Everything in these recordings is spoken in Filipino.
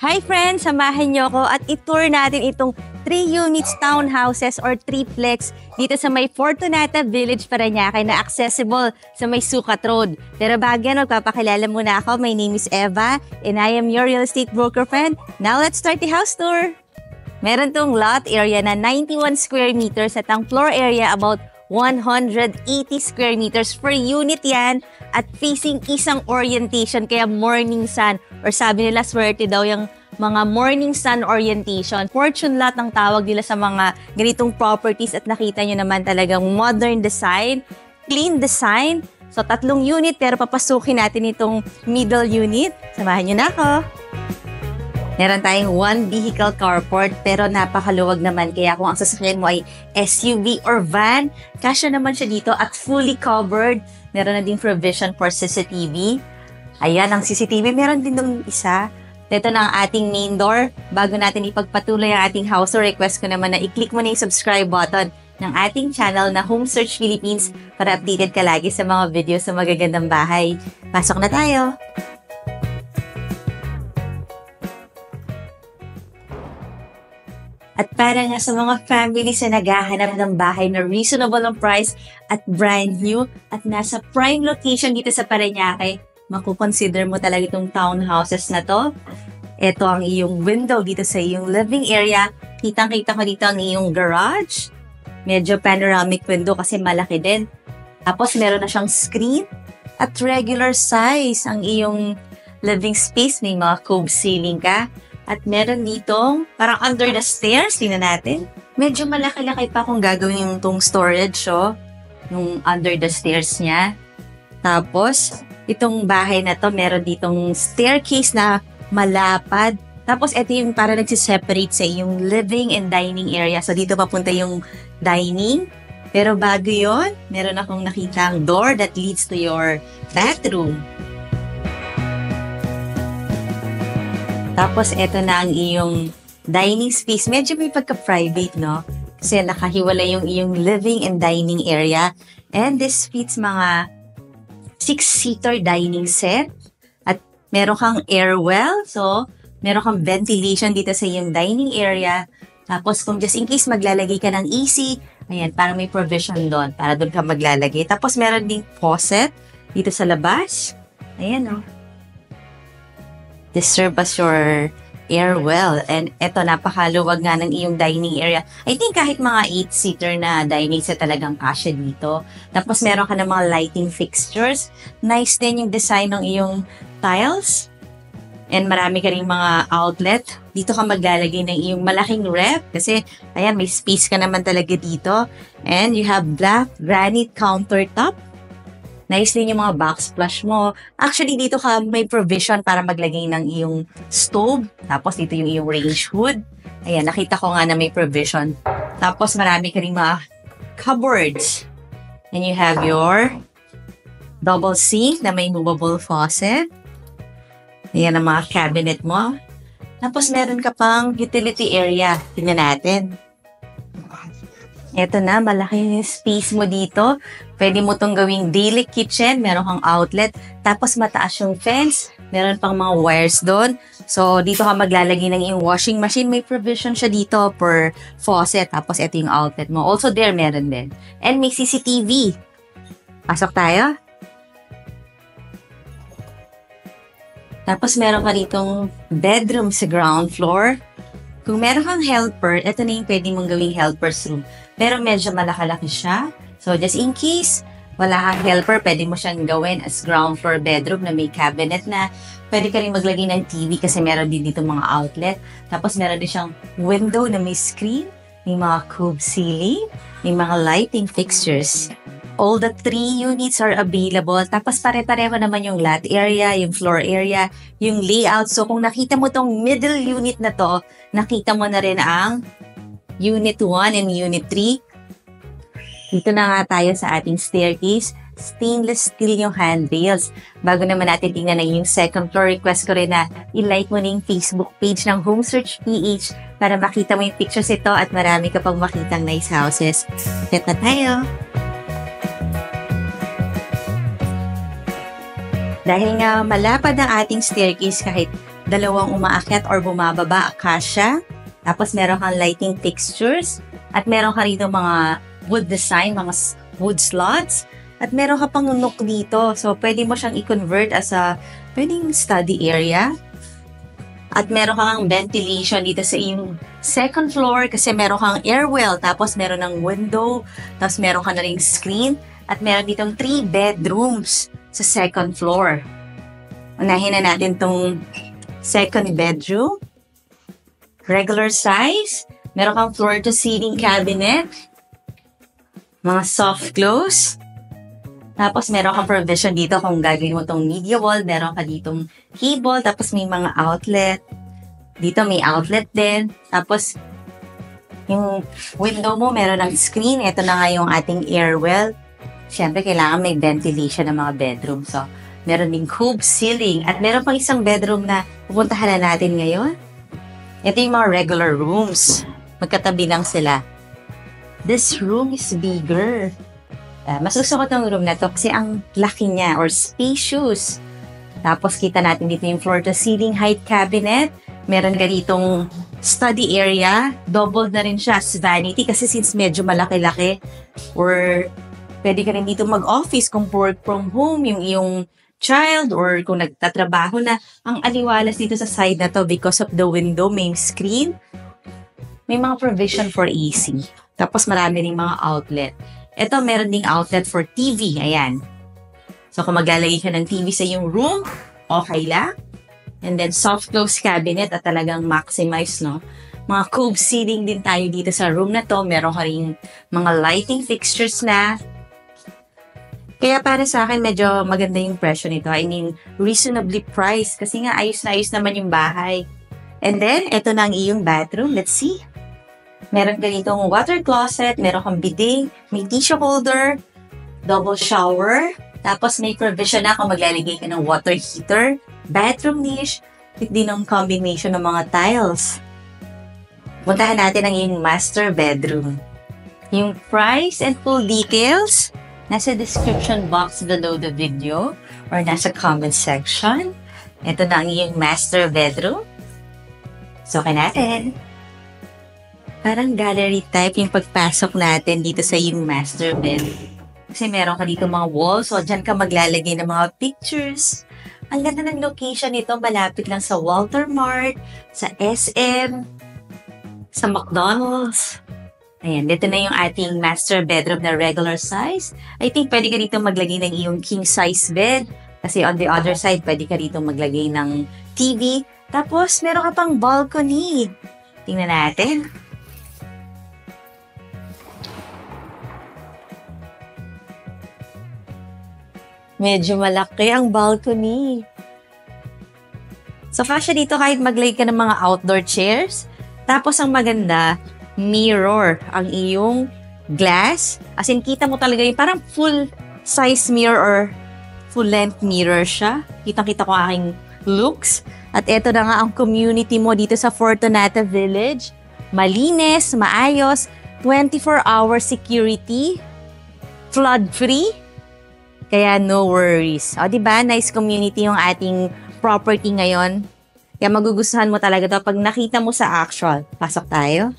Hi friends! Samahan niyo ako at i-tour natin itong 3 units townhouses or triplex dito sa may Fortunata Village, Parañaque na accessible sa may Sucat Road. Pero bago yan, magpapakilala muna ako. My name is Eva and I am your real estate broker friend. Now let's start the house tour! Meron tong lot area na 91 square meters at ang floor area about 180 square meters per unit yan at facing isang orientation kaya morning sun or sabi nila swerte daw yung mga morning sun orientation. Fortune lot ang tawag nila sa mga ganitong properties at nakita nyo naman talagang modern design, clean design. So 3 unit pero papasukin natin itong middle unit. Samahan nyo na ako. Meron tayong 1 vehicle carport pero napakaluwag naman kaya kung ang sasakyan mo ay SUV or van, kasya naman siya dito at fully covered. Meron na din provision for CCTV. Ayan ang CCTV. Meron din dong isa. Ito na ang ating main door. Bago natin ipagpatuloy ang ating house, so request ko naman na i-click mo na yung subscribe button ng ating channel na Home Search Philippines para updated ka lagi sa mga videos sa magagandang bahay. Pasok na tayo! At para nga sa mga families na naghahanap ng bahay na reasonable ang price at brand new at nasa prime location dito sa Parañaque, makukonsider mo talaga itong townhouses na to. Ito ang iyong window dito sa iyong living area. Kitang-kita ko dito ang iyong garage. Medyo panoramic window kasi malaki din. Tapos meron na siyang screen at regular size ang iyong living space. May mga cove ceiling ka. At meron ditong parang under the stairs. Tingnan natin. Medyo malaki-laki pa kung gagawin yung tong storage, oh. Yung under the stairs niya. Tapos, itong bahay na to, meron ditong staircase na malapad. Tapos, ito yung para nagsiseparate sa yung living and dining area. So, dito papunta yung dining. Pero bago yon, meron akong nakitang door that leads to your bathroom. Tapos, ito na ang iyong dining space. Medyo may pagka-private, no? Kasi nakahiwala yung iyong living and dining area. And this fits mga 6-seater dining set. At meron kang air well. So, meron kang ventilation dito sa iyong dining area. Tapos, kung just in case maglalagay ka ng AC, ayan, parang may provision doon para doon ka maglalagay. Tapos, meron ding faucet dito sa labas. Ayan, no? This serve as your air well. And eto, napakaluwag nga ng iyong dining area. I think kahit mga 8-seater na dining set talagang kasya dito. Tapos meron ka ng mga lighting fixtures. Nice din yung design ng iyong tiles. And marami ka rin mga outlet. Dito ka maglalagay ng iyong malaking ref. Kasi, ayan, may space ka naman talaga dito. And you have black granite countertop. Nice din yung mga backsplash mo. Actually, dito ka may provision para maglagay ng iyong stove. Tapos, dito yung iyong range hood. Ayan, nakita ko nga na may provision. Tapos, marami ka rin mga cupboards. And you have your double sink na may movable faucet. Ayan ang mga cabinet mo. Tapos, meron ka pang utility area. Tingnan natin. Ito na, malaki yung space mo dito. Pwede mo itong gawing daily kitchen. Meron kang outlet. Tapos mataas yung fence. Meron pang mga wires doon. So, dito ka maglalagay ng iyong washing machine. May provision siya dito per faucet. Tapos ito yung outlet mo. Also there, meron din. And may CCTV. Pasok tayo. Tapos meron ka ditong bedroom sa ground floor. Kung meron kang helper, ito na yung pwede mong gawing helper's room. Pero medyo malaki-laki siya. So, just in case wala kang helper, pwede mo siyang gawin as ground floor bedroom na may cabinet na. Pwede ka rin maglagay ng TV kasi meron din dito mga outlet. Tapos, meron din siyang window na may screen, may mga cove ceiling, may mga lighting fixtures. All the 3 units are available. Tapos, pare-pareho naman yung lot area, yung floor area, yung layout. So, kung nakita mo tong middle unit na to, nakita mo na rin ang Unit 1 and Unit 3. Dito na nga tayo sa ating staircase. Stainless steel yung handrails. Bago naman natin tingnan na yung second floor, request ko rin na i-like mo na yung Facebook page ng Home Search PH para makita mo yung pictures ito at marami ka pang makitang nice houses. Set na tayo! Dahil nga malapad ang ating staircase kahit dalawang umaakyat or bumababa, akasya. Tapos meron kang lighting fixtures. At meron ka rito mga wood design, mga wood slots. At meron ka pang nook dito. So, pwede mo siyang i-convert as a pwedeng study area. At meron kang ventilation dito sa iyong second floor kasi meron kang airwell. Tapos meron ng window. Tapos meron ka na ring screen. At meron ditong 3 bedrooms sa second floor. Unahin na natin tong second bedroom. Regular size. Meron kang floor-to-ceiling cabinet. Mga soft close. Tapos meron kang provision dito kung gagawin mo tong media wall. Meron ka ditong cable. Tapos may mga outlet. Dito may outlet din. Tapos yung window mo meron ng screen. Ito na nga yung ating airwell. Siyempre kailangan may ventilation ng mga bedroom. So meron ding cube ceiling. At meron pang isang bedroom na pupuntahan na natin ngayon. Ito yung mga regular rooms. Magkatabi lang sila. This room is bigger. Mas gusto ko itong room na to kasi ang laki niya or spacious. Tapos kita natin dito yung floor-to-ceiling height cabinet. Meron ka ditong study area. Double na rin siya as vanity kasi since medyo malaki-laki. Or pwede ka rin dito mag-office kung work from home yung iyong child or kung nagtatrabaho na. Ang aliwalas dito sa side na to because of the window, may screen. May mga provision for AC. Tapos marami rin mga outlet. Ito, meron ding outlet for TV. Ayan. So, kung maglalagay ka ng TV sa iyong room, okay lang. And then, soft close cabinet at talagang maximize, no? Mga cube ceiling din tayo dito sa room na to. Meron ka rin mga lighting fixtures na. Kaya para sa akin, medyo maganda yung presyo nito. I mean, reasonably priced. Kasi nga, ayos na ayos naman yung bahay. And then, ito na ang iyong bathroom. Let's see. Meron ka ditong water closet, meron kang bidet, may tissue holder, double shower, tapos may provision na kung maglalagay ka ng water heater, bathroom niche, with din ang combination ng mga tiles. Puntahan natin ang iyong master bedroom. Yung price and full details, nasa description box below the video or nasa comment section. Ito na ang iyong master bedroom. Sukin natin. Parang gallery type yung pagpasok natin dito sa yung master bed. Kasi meron ka dito mga walls, so dyan ka maglalagay ng mga pictures. Ang ganda ng location nito, malapit lang sa Walter Mart, sa SM, sa McDonald's. Ayan, dito na yung ating master bedroom na regular size. I think pwede ka dito maglagay ng iyong king size bed. Kasi on the other side, pwede ka dito maglagay ng TV. Tapos, meron ka pang balcony. Tingnan natin. Medyo malaki ang balcony. So, kasya dito kahit maglagay ka ng mga outdoor chairs. Tapos, ang maganda, mirror ang iyong glass. As in, kita mo talaga yung parang full-size mirror or full-length mirror siya. Kitang-kita ko aking looks. At ito na nga ang community mo dito sa Fortunata Village. Malinis, maayos, 24-hour security, flood-free. Kaya no worries. O, diba? Nice community yung ating property ngayon. Kaya magugustuhan mo talaga to pag nakita mo sa actual. Pasok tayo.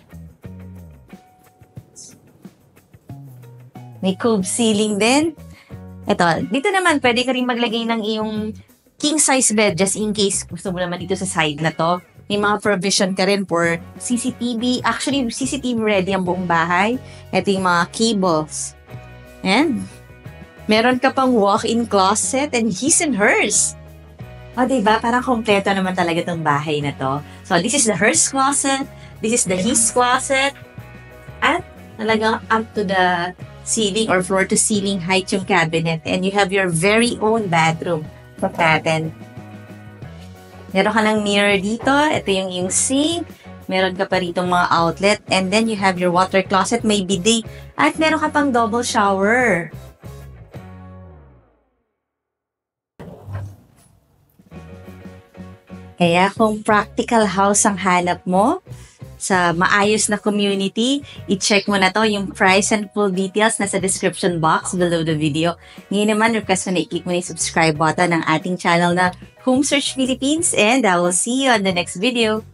May cube ceiling din. Ito, dito naman, pwede ka rin maglagay ng iyong king size bed just in case gusto mo naman dito sa side na to. May mga provision ka rin for CCTV. Actually, CCTV ready ang buong bahay. Ito yung mga cables. And meron ka pang walk-in closet and his and hers. O, diba? Parang kompleto naman talaga itong bahay na to. So, this is the hers closet. This is the his closet. At talagang up to the ceiling or floor-to-ceiling height yung cabinet. And you have your very own bathroom. Look natin. Meron ka ng mirror dito. Ito yung sink. Meron ka pa rito mga outlet. And then you have your water closet. May bidet. At meron ka pang double shower. Kaya kung practical house ang hanap mo, sa maayos na community. I-check mo na to, yung price and full details nasa description box below the video. Ngayon naman, request mo na i-click mo na yung subscribe button ng ating channel na Home Search Philippines, and I will see you on the next video.